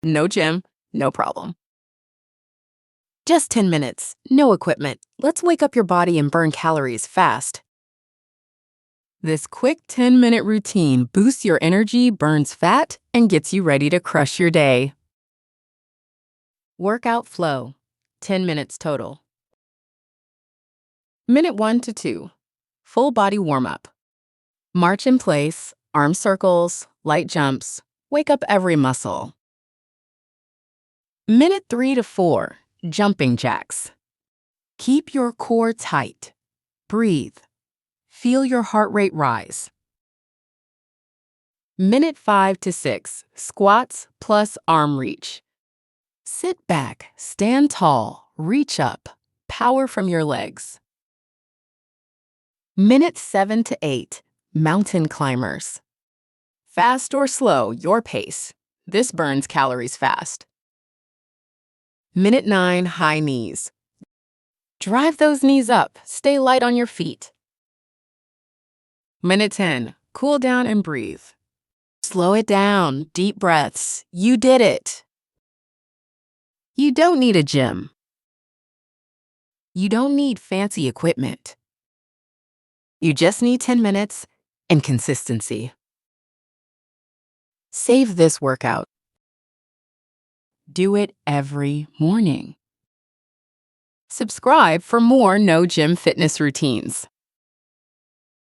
No gym, no problem. Just 10 minutes, no equipment. Let's wake up your body and burn calories fast. This quick 10-minute routine boosts your energy, burns fat, and gets you ready to crush your day. Workout flow, 10 minutes total. Minute 1 to 2, full body warm-up. March in place, arm circles, light jumps, wake up every muscle. Minute 3 to 4, jumping jacks. Keep your core tight. Breathe. Feel your heart rate rise. Minute 5 to 6, squats plus arm reach. Sit back, stand tall, reach up, power from your legs. Minute 7 to 8, mountain climbers. Fast or slow, your pace. This burns calories fast. Minute 9, high knees. Drive those knees up, stay light on your feet. Minute 10, cool down and breathe. Slow it down, deep breaths. You did it. You don't need a gym. You don't need fancy equipment. You just need 10 minutes and consistency. Save this workout. Do it every morning. Subscribe for more no gym fitness routines.